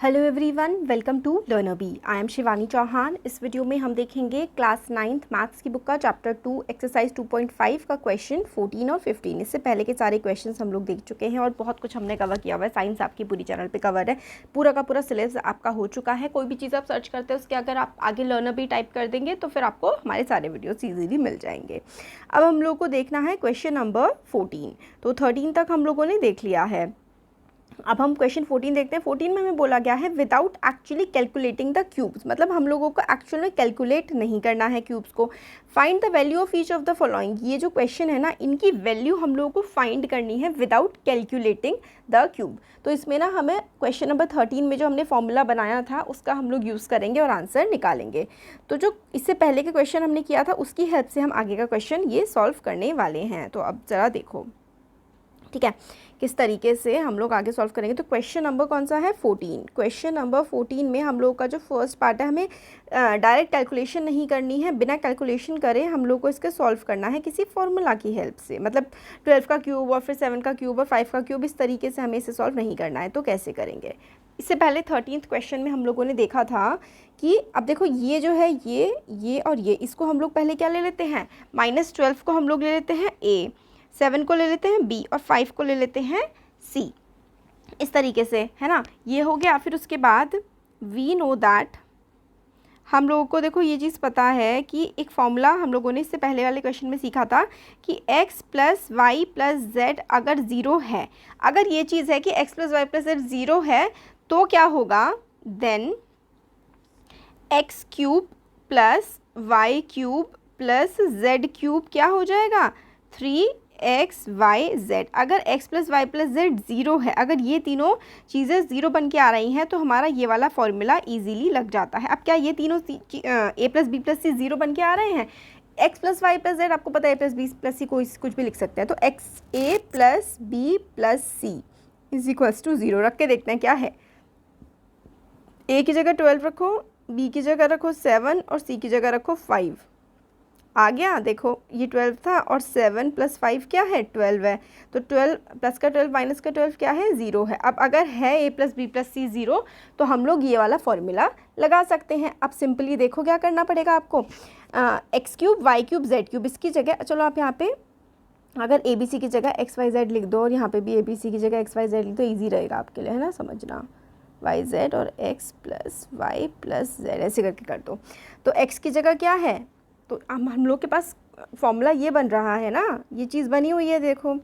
Hello everyone, welcome to Learner Bee. I am Shivani Chauhan. इस video में हम देखेंगे क्लास 9th मैथ्स की बुक का चैप्टर 2 एक्सरसाइज 2.5 का क्वेश्चन 14 और 15। इससे पहले के सारे क्वेश्चंस हम लोग देख चुके हैं और बहुत कुछ हमने कवर किया हुआ है। साइंस आपकी पूरी चैनल पे कवर है, पूरा का पूरा सिलेबस आपका हो चुका है। कोई भी चीज़ आप सर्च करते हैं उसके अगर आप आगे लर्नर बी टाइप कर देंगे तो फिर आपको हमारे सारे वीडियोज़ ईजीली मिल जाएंगे। अब हम लोग को देखना है क्वेश्चन नंबर 14। तो 13 तक हम लोगों ने देख लिया है। अब हम क्वेश्चन 14 देखते हैं। 14 में हमें बोला गया है without actually calculating the cubes, मतलब हम लोगों को एक्चुअल में कैलकुलेट नहीं करना है क्यूब्स को। Find the value of each of the following, ये जो क्वेश्चन है ना, इनकी वैल्यू हम लोगों को फाइंड करनी है विदाउट कैलकुलेटिंग द क्यूब। तो इसमें ना हमें क्वेश्चन नंबर 13 में जो हमने फॉर्मूला बनाया था उसका हम लोग यूज़ करेंगे और आंसर निकालेंगे। तो जो इससे पहले के क्वेश्चन हमने किया था उसकी हेल्प से हम आगे का क्वेश्चन ये सॉल्व करने वाले हैं। तो अब ज़रा देखो, ठीक है, किस तरीके से हम लोग आगे सॉल्व करेंगे। तो क्वेश्चन नंबर कौन सा है? 14। क्वेश्चन नंबर 14 में हम लोग का जो फर्स्ट पार्ट है, हमें डायरेक्ट कैलकुलेशन नहीं करनी है, बिना कैलकुलेशन करे हम लोग को इसके सॉल्व करना है किसी फॉर्मूला की हेल्प से। मतलब 12 का क्यूब और फिर 7 का क्यूब और 5 का क्यूब, इस तरीके से हमें इसे सॉल्व नहीं करना है। तो कैसे करेंगे? इससे पहले 13th क्वेश्चन में हम लोगों ने देखा था कि अब देखो ये जो है ये और ये, इसको हम लोग पहले क्या ले लेते हैं? -12 को हम लोग ले लेते हैं A, 7 को ले लेते हैं B और 5 को ले लेते हैं C। इस तरीके से, है ना, ये हो गया। फिर उसके बाद वी नो दैट, हम लोगों को देखो ये चीज़ पता है कि एक फॉर्मूला हम लोगों ने इससे पहले वाले क्वेश्चन में सीखा था कि x + y + z अगर 0 है, अगर ये चीज़ है कि x + y + z 0 है तो क्या होगा? देन x³ + y³ + z³ क्या हो जाएगा? 3xyz। अगर x + y + z 0 है, अगर ये तीनों चीज़ें 0 बन के आ रही हैं तो हमारा ये वाला फॉर्मूला इजीली लग जाता है। अब क्या ये तीनों a + b + c 0 बन के आ रहे हैं? x + y + z, आपको पता है a + b + c कोई कुछ भी लिख सकते हैं। तो a + b + c = 0 रख के देखते हैं क्या है। a की जगह 12 रखो, b की जगह रखो 7 और c की जगह रखो 5। आ गया? देखो ये 12 था और 7 + 5 क्या है? 12 है। तो 12 + का 12 - का 12 क्या है? 0 है। अब अगर है a + b + c 0 तो हम लोग ये वाला फॉर्मूला लगा सकते हैं। अब सिंपली देखो क्या करना पड़ेगा आपको। x³ y³ z³, इसकी जगह चलो आप यहाँ पे अगर a b c की जगह x y z लिख दो और यहाँ पे भी a b c की जगह x y z लिख दो, ईजी रहेगा आपके लिए, है ना, समझना। y z और x + y + z ऐसे करके कर दो। तो x की जगह क्या है? तो हम लोग के पास फॉर्मूला ये बन रहा है ना, ये चीज़ बनी हुई है, देखो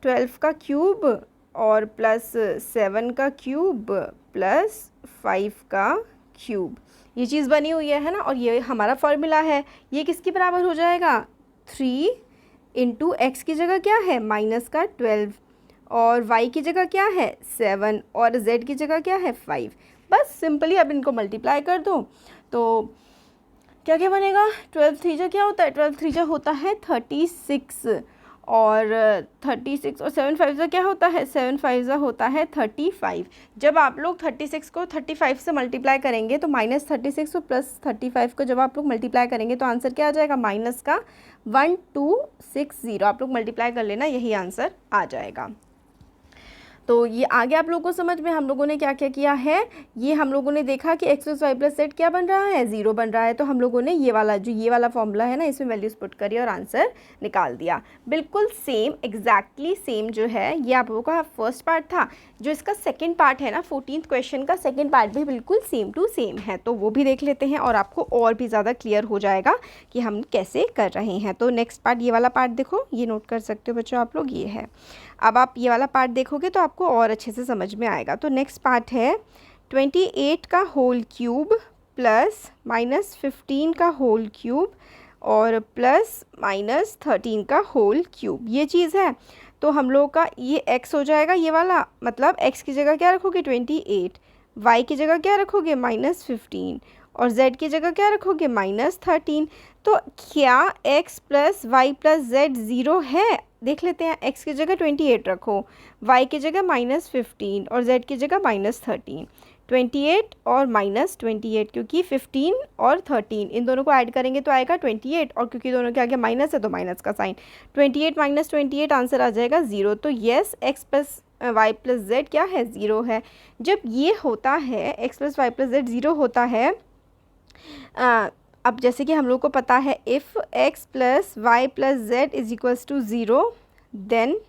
12 का क्यूब और +7 का क्यूब +5 का क्यूब, ये चीज़ बनी हुई है ना, और ये हमारा फॉर्मूला है। ये किसके बराबर हो जाएगा? 3 × x की जगह क्या है? -12 और y की जगह क्या है? 7 और z की जगह क्या है? 5। बस सिंपली अब इनको मल्टीप्लाई कर दो तो क्या क्या बनेगा? 12 3 जा क्या होता है? 12 3 जा होता है 36 और 36 और 7 5 जा क्या होता है? 7 5 जा होता है 35। जब आप लोग 36 को 35 से मल्टीप्लाई करेंगे तो -36 और +35 को जब आप लोग मल्टीप्लाई करेंगे तो आंसर क्या आ जाएगा? -1260। आप लोग मल्टीप्लाई कर लेना, यही आंसर आ जाएगा। तो ये आगे आप लोगों को समझ में, हम लोगों ने क्या क्या किया है। ये हम लोगों ने देखा कि x + y + z क्या बन रहा है? 0 बन रहा है। तो हम लोगों ने ये वाला फॉर्मूला है ना, इसमें वैल्यूज़ पुट करी और आंसर निकाल दिया। बिल्कुल सेम, एग्जैक्टली सेम जो है ये आप लोगों का फर्स्ट पार्ट था। जो इसका सेकेंड पार्ट है ना, 14th क्वेश्चन का सेकेंड पार्ट भी बिल्कुल सेम टू सेम है। तो वो भी देख लेते हैं और आपको और भी ज़्यादा क्लियर हो जाएगा कि हम कैसे कर रहे हैं। तो नेक्स्ट पार्ट, ये वाला पार्ट देखो, ये नोट कर सकते हो बच्चों आप लोग, ये है। अब आप ये वाला पार्ट देखोगे तो आपको और अच्छे से समझ में आएगा। तो नेक्स्ट पार्ट है 28 का होल क्यूब +-15 का होल क्यूब और +-13 का होल क्यूब, ये चीज़ है। तो हम लोग का ये x हो जाएगा, ये वाला, मतलब x की जगह क्या रखोगे? 28, y की जगह क्या रखोगे? -15 और z की जगह क्या रखोगे? -13। तो क्या x + y + z 0 है? देख लेते हैं। x की जगह 28 रखो, y की जगह -15 और z की जगह -13। 28 और -28, क्योंकि 15 और 13 इन दोनों को ऐड करेंगे तो आएगा 28, और क्योंकि दोनों के आगे माइनस है तो माइनस का साइन। 28 - 28 आंसर आ जाएगा 0। तो yes, x + Y plus Z क्या है, 0 है। जब ये होता है x plus Y plus Z 0 होता है, अब जैसे कि हम लोग को पता है if x plus Y plus Z is equals to 0 then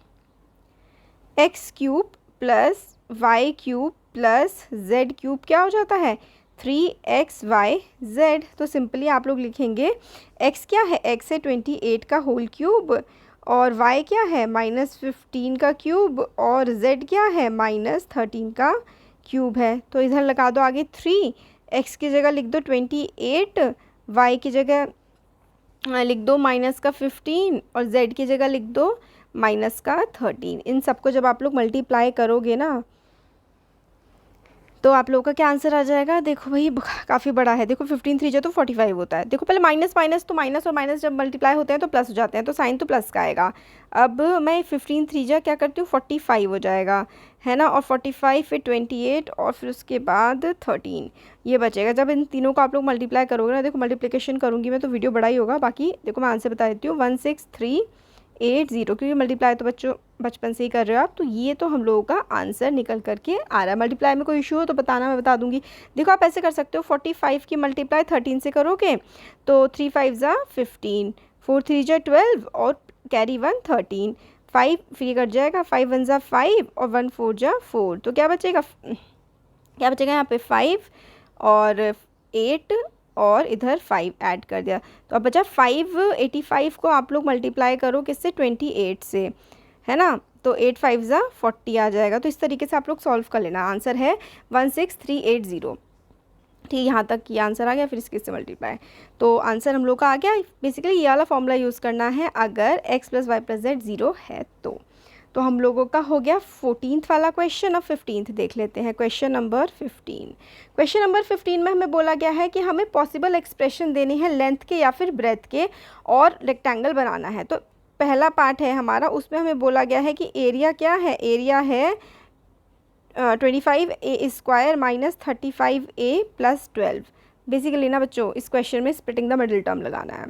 X cube plus Y cube plus Z cube क्या हो जाता है, 3xyz। तो सिंपली आप लोग लिखेंगे x क्या है, x है 28 का होल क्यूब और y क्या है -15 का क्यूब और z क्या है -13 का क्यूब है। तो इधर लगा दो आगे 3, x की जगह लिख दो 28, y की जगह लिख दो -15 और z की जगह लिख दो -13। इन सबको जब आप लोग मल्टीप्लाई करोगे ना तो आप लोगों का क्या आंसर आ जाएगा, देखो भाई काफ़ी बड़ा है, देखो 15 3 जो तो 45 होता है। देखो पहले माइनस माइनस, तो माइनस और माइनस जब मल्टीप्लाई होते हैं तो प्लस हो जाते हैं, तो साइन तो प्लस का आएगा। अब मैं 15 3 जा क्या करती हूँ 45 हो जाएगा, है ना, और 45 फिर 28 और फिर उसके बाद 13 ये बचेगा। जब इन तीनों को आप लोग मल्टीप्लाई करोगे ना, देखो मल्टीप्लिकेशन करूँगी मैं तो वीडियो बड़ा ही होगा, बाकी देखो मैं आंसर बता देती हूँ 16380, क्योंकि मल्टीप्लाई तो बच्चों बचपन से ही कर रहे हो आप, तो ये तो हम लोगों का आंसर निकल करके आ रहा है। मल्टीप्लाई में कोई इशू हो तो बताना, मैं बता दूंगी। देखो आप ऐसे कर सकते हो 45 की मल्टीप्लाई 13 से करोगे तो 3 5 ज़ा 15, 4 3 ज़ा 12 और कैरी 1 13, 5 फिर कट जाएगा, 5 1 ज़ा 5 और 1 4 ज़ा 4, तो क्या बचेगा यहाँ पे 5 और 8 और इधर 5 ऐड कर दिया, तो अब बचा 585 को आप लोग मल्टीप्लाई करो किससे, 28 से, है ना, तो 8 5 ज़ा 40 आ जाएगा। तो इस तरीके से आप लोग सॉल्व कर लेना। आंसर है 16380। ठीक, यहाँ तक ये आंसर आ गया, फिर इसके से मल्टीप्लाई, तो आंसर हम लोग का आ गया। बेसिकली ये वाला फॉर्मूला यूज़ करना है अगर x plus Y plus Z 0 है तो हम लोगों का हो गया 14th वाला क्वेश्चन। अब 15th देख लेते हैं, क्वेश्चन नंबर 15। क्वेश्चन नंबर 15 में हमें बोला गया है कि हमें पॉसिबल एक्सप्रेशन देनी है लेंथ के या फिर ब्रेथ के और रेक्टेंगल बनाना है। तो पहला पार्ट है हमारा, उसमें हमें बोला गया है कि एरिया क्या है, एरिया है 25a² minus 35a plus 12। Basically ना बच्चों इस क्वेश्चन में स्प्लिटिंग द मिडिल टर्म लगाना है,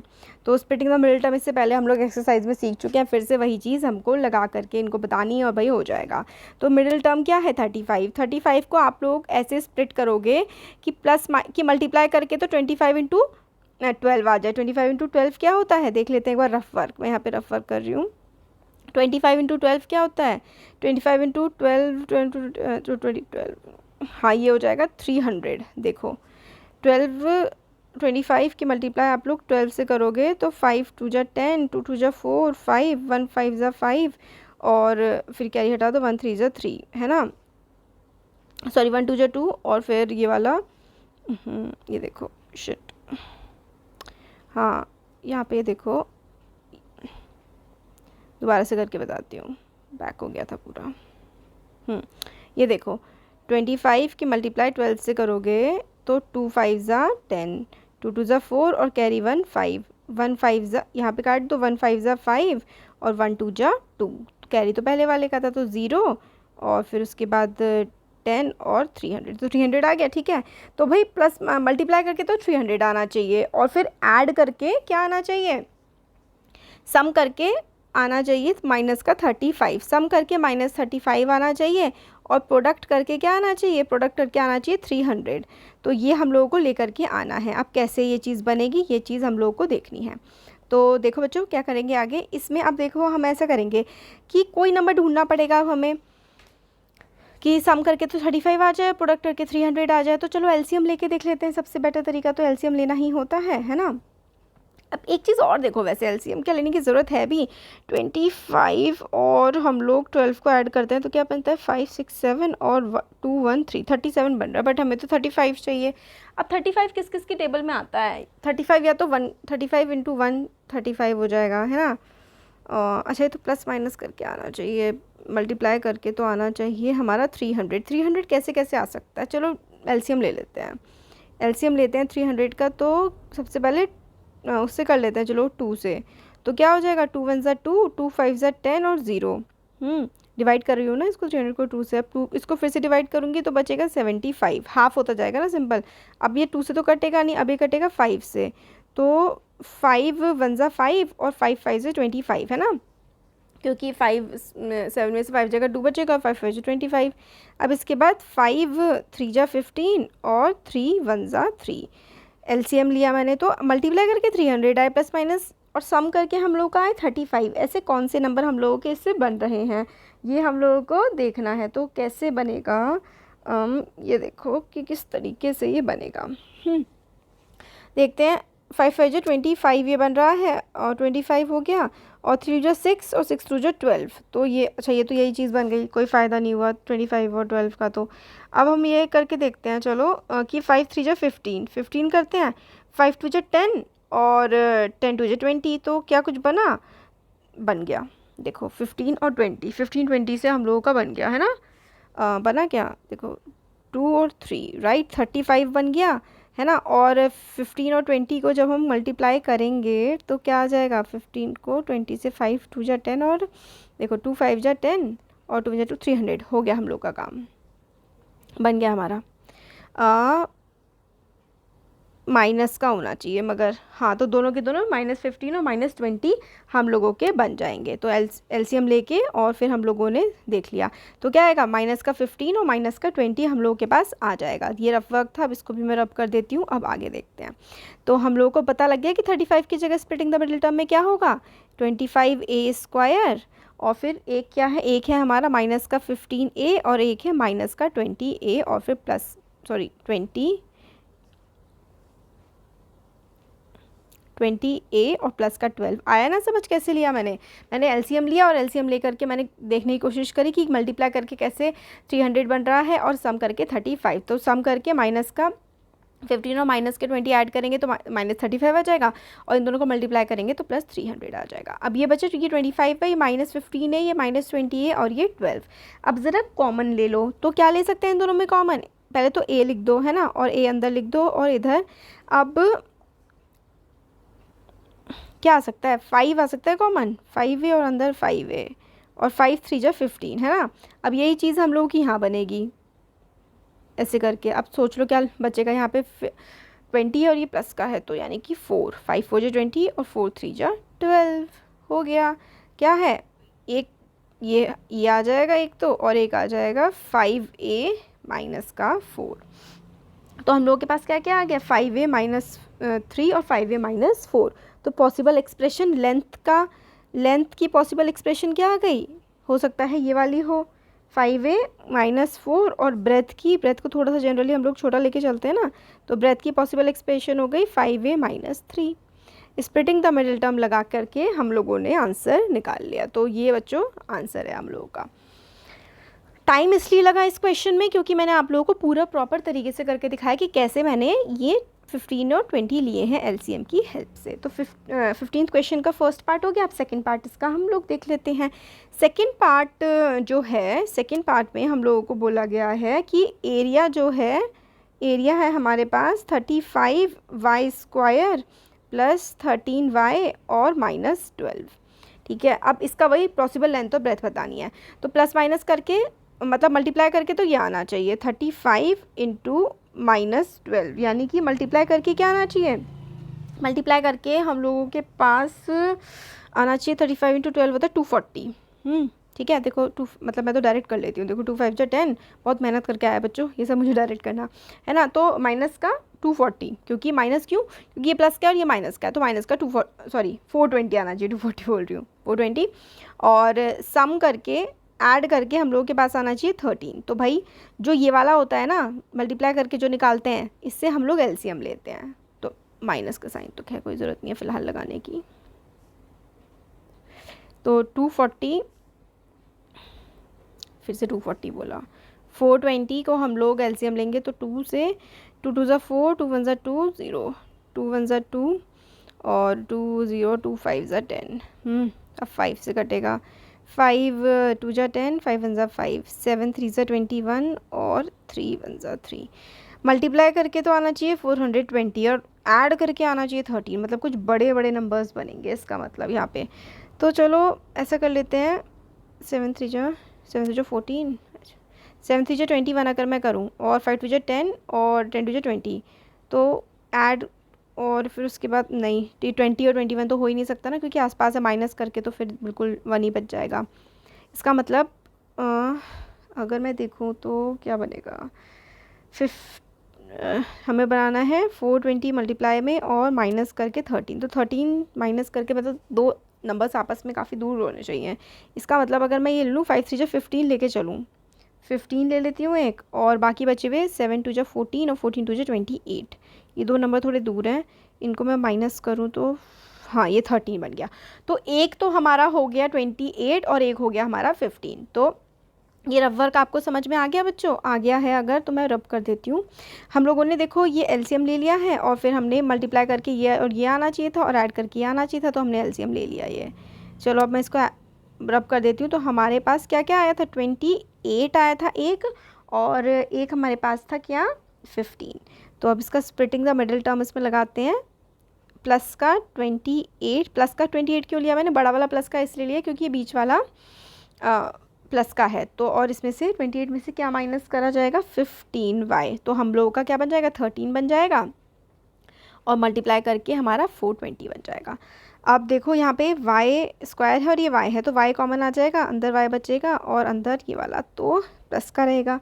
तो स्प्लिटिंग द मिडिल टर्म इससे पहले हम लोग एक्सरसाइज में सीख चुके हैं, फिर से वही चीज़ हमको लगा करके इनको बतानी है और भाई हो जाएगा। तो मिडिल टर्म क्या है 35 को आप लोग ऐसे स्प्लिट करोगे कि प्लस की मल्टीप्लाई करके तो 25 इंटू 12 आ जाए। 25 इंटू 12 क्या होता है देख लेते हैं एक बार, रफ वर्क, मैं यहाँ पे रफ वर्क कर रही हूँ। 25 इंटू 12 क्या होता है, 25 इंटू 12 हाँ ये हो जाएगा 300। देखो 25 की मल्टीप्लाई आप लोग 12 से करोगे तो 5 2 जा 10, 2 2 जा 4, 5 1 5 जा 5 और फिर कैरी हटा दो 1 3 जा 3, है ना, सॉरी 1 2 जा 2 और फिर ये वाला ये देखो शिट, हाँ यहाँ पे देखो दोबारा से करके बताती हूँ, बैक हो गया था पूरा। ये देखो 25 की मल्टीप्लाई 12 से करोगे तो 2 5 ज़ा 10, 2 2 ज़ा 4 और कैरी 1 5, 1 5 ज़ा यहाँ पे काट दो, 1 5 ज़ा 5 और 1 2 जा 2, कैरी तो पहले वाले का था तो 0 और फिर उसके बाद 10 और 300, तो 300 आ गया। ठीक है, तो भाई प्लस मल्टीप्लाई करके तो 300 आना चाहिए और फिर ऐड करके क्या आना चाहिए, सम करके आना चाहिए माइनस का 35, सम करके -35 आना चाहिए और प्रोडक्ट करके क्या आना चाहिए, प्रोडक्ट करके आना चाहिए 300। तो ये हम लोगों को लेकर के आना है। अब कैसे ये चीज़ बनेगी ये चीज़ हम लोगों को देखनी है। तो देखो बच्चों क्या करेंगे आगे इसमें, अब देखो हम ऐसा करेंगे कि कोई नंबर ढूंढना पड़ेगा अब हमें कि सम करके तो 35 आ जाए, प्रोडक्ट करके 300 आ जाए। तो चलो एलसीएम लेके देख लेते हैं, सबसे बेटर तरीका तो एलसीएम लेना ही होता है ना। अब एक चीज़ और देखो, वैसे एलसीएम क्या लेने की ज़रूरत है भी, 25 और हम लोग 12 को ऐड करते हैं तो क्या बनता है 5 6 7 और 2 1 3 37 बन रहा है, बट हमें तो 35 चाहिए। अब 35 किस किस की टेबल में आता है, 35 या तो 35 इंटू 1 35 हो जाएगा, है ना। अच्छा ये तो प्लस माइनस करके आना चाहिए, मल्टीप्लाई करके तो आना चाहिए हमारा 300 कैसे कैसे आ सकता है। चलो एलसीएम ले लेते हैं, एलसीएम लेते हैं 300 का। तो सबसे पहले उससे कर लेते हैं, चलो 2 से, तो क्या हो जाएगा 2 1 ज़ा 2, 2 5 ज़ा 10 और 0। डिवाइड कर रही हूँ ना इसको 300 को 2 से, अब 2 इसको फिर से डिवाइड करूँगी तो बचेगा 75, हाफ होता जाएगा ना सिंपल। अब ये 2 से तो कटेगा नहीं, अब ये कटेगा 5 से, तो 5 1 ज़ा 5 और 5 5 ज़ा 25, है ना। क्योंकि 7 में से 5 जगह 2 बचेगा, 5 5 जा 25। अब इसके बाद 5 3 जा 15 और 3 1 जा 3। एलसीएम लिया मैंने तो मल्टीप्लाई करके 300 आए प्लस माइनस, और सम करके हम लोग का आए 35। ऐसे कौन से नंबर हम लोगों के इससे बन रहे हैं ये हम लोगों को देखना है। तो कैसे बनेगा, ये देखो कि किस तरीके से ये बनेगा। देखते हैं। 5 5 जा 25 ये बन रहा है, और 25 हो गया, और 3 जा 6 और 6 2 जा 12। तो ये अच्छा, ये तो यही चीज़ बन गई, कोई फ़ायदा नहीं हुआ 25 और 12 का। तो अब हम ये करके देखते हैं चलो कि 5 3 जा 15, 15 करते हैं, 5 2 जा 10 और 10 2 जा 20। तो क्या कुछ बना, बन गया। देखो 15 और 20, 15 20 से हम लोगों का बन गया है ना। बना क्या, देखो 2 और 3 राइट, 35 बन गया है ना। और 15 और 20 को जब हम मल्टीप्लाई करेंगे तो क्या आ जाएगा, 15 को 20 से, 5 2 जा 10 और देखो 2 5 जा 10 और 2 जा 2 300। हो गया हम लोग का काम, बन गया हमारा। माइनस का होना चाहिए मगर, हाँ तो दोनों के दोनों -15 और -20 हम लोगों के बन जाएंगे। तो एलसीएम लेके और फिर हम लोगों ने देख लिया, तो क्या आएगा, -15 और -20 हम लोगों के पास आ जाएगा। ये रफ वर्क था, अब इसको भी मैं रफ कर देती हूँ। अब आगे देखते हैं। तो हम लोगों को पता लग गया कि 35 की जगह स्प्लिटिंग द मिडिल टर्म में क्या होगा, 25a² और फिर एक क्या है, एक है हमारा माइनस का 15a और एक है माइनस का 20a और फिर प्लस 20a और प्लस का 12। आया ना समझ कैसे लिया मैंने एलसीएम लिया, और एलसीएम लेकर के मैंने देखने की कोशिश करी कि मल्टीप्लाई करके कैसे 300 बन रहा है, और सम करके 35। तो सम करके माइनस का 15 और माइनस के 20 ऐड करेंगे तो -35 आ जाएगा, और इन दोनों को मल्टीप्लाई करेंगे तो प्लस 300 आ जाएगा। अब ये बचे, ये 25 है, ये -15 है, ये -20 है और ये 12। अब ज़रा कॉमन ले लो, तो क्या ले सकते हैं इन दोनों में कॉमन, पहले तो a लिख दो है ना, और a अंदर लिख दो, और इधर अब क्या आ सकता है, 5 आ सकता है कॉमन, 5a और अंदर 5a, और 5 3 जा 15 है ना। अब यही चीज़ हम लोगों की यहाँ बनेगी ऐसे करके। अब सोच लो क्या बचेगा यहाँ पे, 20 और ये प्लस का है तो यानी कि 4, 5 4 जा 20 और 4 3 जा 12 हो गया। क्या है, एक ये आ जाएगा एक तो, और एक आ जाएगा 5a माइनस का 4। तो हम लोगों के पास क्या क्या आ गया, 5a -3 और 5a -4। तो पॉसिबल एक्सप्रेशन लेंथ की पॉसिबल एक्सप्रेशन क्या आ गई, हो सकता है ये वाली हो, 5a -4, और ब्रेथ को थोड़ा सा जनरली हम लोग छोटा लेके चलते हैं ना, तो ब्रेथ की पॉसिबल एक्सप्रेशन हो गई 5a -3। Splitting the middle term लगा करके हम लोगों ने आंसर निकाल लिया। तो ये बच्चों आंसर है हम लोगों का। टाइम इसलिए लगा इस क्वेश्चन में क्योंकि मैंने आप लोगों को पूरा प्रॉपर तरीके से करके दिखाया कि कैसे मैंने ये 15 और 20 लिए हैं एलसीएम की हेल्प से। तो 15th क्वेश्चन का फर्स्ट पार्ट हो गया। अब सेकंड पार्ट इसका हम लोग देख लेते हैं। सेकंड पार्ट जो है, सेकंड पार्ट में हम लोगों को बोला गया है कि एरिया जो है, एरिया है हमारे पास 35y² प्लस 13y और -12। ठीक है, अब इसका वही पॉसिबल लेंथ और ब्रेथ बतानी है। तो प्लस माइनस करके मतलब मल्टीप्लाई करके तो ये आना चाहिए 35 इंटू -12, यानी कि मल्टीप्लाई करके क्या आना चाहिए, मल्टीप्लाई करके हम लोगों के पास आना चाहिए 35 इंटू 12 होता है 240। ठीक है, देखो मतलब मैं तो डायरेक्ट कर लेती हूँ। देखो 2 5 जा 10, बहुत मेहनत करके आया बच्चों, ये सब मुझे डायरेक्ट करना है ना। तो माइनस का 240, क्योंकि माइनस क्यों, क्योंकि ये प्लस का और ये माइनस का है, तो माइनस का 420 आना चाहिए, 240 बोल रही हूँ, 420। और सम करके ऐड करके हम लोगों के पास आना चाहिए 13। तो भाई जो ये वाला होता है ना, मल्टीप्लाई करके जो निकालते हैं, इससे हम लोग एलसीएम लेते हैं। तो माइनस का साइन तो खैर कोई ज़रूरत नहीं है फ़िलहाल लगाने की। तो 240, फिर से 240 बोला, 420 को हम लोग एलसीएम लेंगे तो 2 से 2 2 ज़ा 4, 2 1 ज़ा 2 0, 2 1 ज़ा 2 और 2 0 2 5 ज़ा 10। अब 5 से कटेगा, 5 2 जा 10, 5 1 ज़ा 5, 7 3 ज़ा 21 और 3 1 ज़ा 3। मल्टीप्लाई करके तो आना चाहिए 420 और ऐड करके आना चाहिए 13, मतलब कुछ बड़े बड़े नंबर्स बनेंगे इसका मतलब यहाँ पे। तो चलो ऐसा कर लेते हैं, 7 3 जा 14, 7 3 जा 21 अगर मैं करूँ, और 5 2 जा 10 और 10 2 जा 20, तो ऐड और फिर उसके बाद नहीं, 20 और 21 तो हो ही नहीं सकता ना, क्योंकि आसपास है, माइनस करके तो फिर बिल्कुल 1 ही बच जाएगा। इसका मतलब अगर मैं देखूँ तो क्या बनेगा, हमें बनाना है 420 मल्टीप्लाई में और माइनस करके 13, तो 13 माइनस करके मतलब दो नंबर्स आपस में काफ़ी दूर होने चाहिए। इसका मतलब अगर मैं ये लूँ 5 3 जा 15 लेके चलूँ, 15 ले लेती हूँ एक, और बाकी बचे हुए 7 2 जा 14 और 14 2 जा 28, ये दो नंबर थोड़े दूर हैं, इनको मैं माइनस करूँ तो हाँ ये 13 बन गया। तो एक तो हमारा हो गया 28 और एक हो गया हमारा 15। तो ये रफ वर्क आपको समझ में आ गया बच्चों? आ गया है अगर तो मैं रब कर देती हूँ। हम लोगों ने देखो ये एलसीएम ले लिया है और फिर हमने मल्टीप्लाई करके ये और ये आना चाहिए था और ऐड करके ये आना चाहिए था, तो हमने एलसीएम ले लिया ये। चलो अब मैं इसको रब कर देती हूँ। तो हमारे पास क्या क्या आया था, 28 आया था एक, और एक हमारे पास था क्या, 15। तो अब इसका स्प्लिटिंग द मिडिल टर्म इसमें लगाते हैं। प्लस का 28, प्लस का 28 क्यों लिया मैंने, बड़ा वाला प्लस का इसलिए लिया क्योंकि ये बीच वाला प्लस का है। तो और इसमें से 28 में से क्या माइनस करा जाएगा, 15y, तो हम लोगों का क्या बन जाएगा, 13 बन जाएगा, और मल्टीप्लाई करके हमारा 420 बन जाएगा। अब देखो यहाँ पे y स्क्वायर है और ये y है, तो y कॉमन आ जाएगा, अंदर y बचेगा और अंदर ये वाला तो प्लस का रहेगा।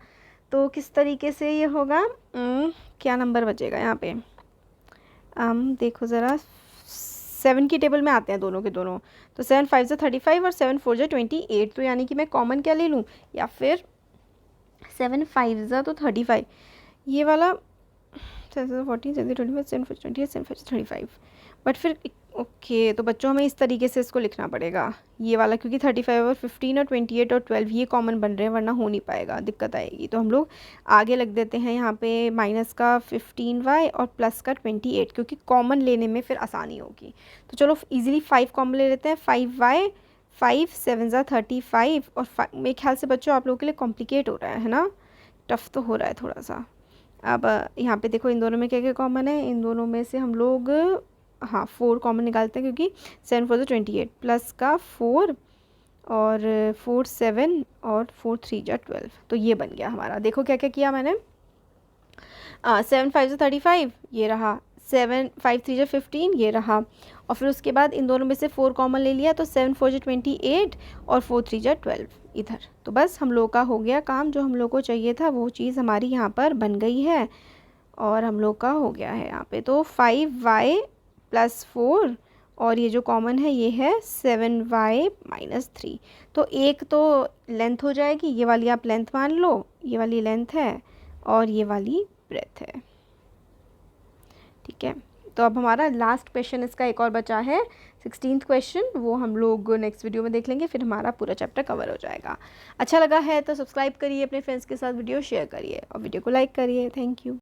तो किस तरीके से ये होगा, क्या नंबर बचेगा यहाँ पे, देखो ज़रा 7 की टेबल में आते हैं दोनों के दोनों, तो 7 5 जा 35 और 7 4 जा 28, तो यानी कि मैं कॉमन क्या ले लूँ, या फिर 7 5 जा तो 35, ये वाला 7 14 7 25 7 4 28 7 5 35, बट फिर ओके। तो बच्चों हमें इस तरीके से इसको लिखना पड़ेगा ये वाला, क्योंकि 35 और 15 और 28 और 12 ये कॉमन बन रहे हैं, वरना हो नहीं पाएगा, दिक्कत आएगी। तो हम लोग आगे लग देते हैं यहाँ पे माइनस का 15y और प्लस का 28, क्योंकि कॉमन लेने में फिर आसानी होगी। तो चलो इजीली 5 कॉमन ले लेते हैं, 5y 5 7 जा 35 और मेरे ख्याल से बच्चों आप लोगों के लिए कॉम्प्लिकेट हो रहा है ना, टफ तो हो रहा है थोड़ा सा। अब यहाँ पे देखो इन दोनों में क्या क्या कॉमन है, इन दोनों में से हम लोग हाँ 4 कॉमन निकालते हैं, क्योंकि 7 4 जा 28 प्लस का 4 और 4 7 और 4 3 जा 12, तो ये बन गया हमारा। देखो क्या क्या किया मैंने, 7 5 जा 35 ये रहा, 7 5 3 जा 15 ये रहा, और फिर उसके बाद इन दोनों में से 4 कॉमन ले लिया, तो 7 4 जा 28 और 4 3 जा 12 इधर। तो बस हम लोग का हो गया काम, जो हम लोग को चाहिए था वो चीज़ हमारी यहाँ पर बन गई है, और हम लोग का हो गया है यहाँ पे। तो 5y प्लस 4 और ये जो कॉमन है ये है 7y माइनस 3, तो एक तो लेंथ हो जाएगी, ये वाली आप लेंथ मान लो, ये वाली लेंथ है और ये वाली ब्रेथ है, ठीक है। तो अब हमारा लास्ट क्वेश्चन इसका एक और बचा है, 16th क्वेश्चन, वो हम लोग नेक्स्ट वीडियो में देख लेंगे, फिर हमारा पूरा चैप्टर कवर हो जाएगा। अच्छा लगा है तो सब्सक्राइब करिए, अपने फ्रेंड्स के साथ वीडियो शेयर करिए और वीडियो को लाइक करिए। Thank you.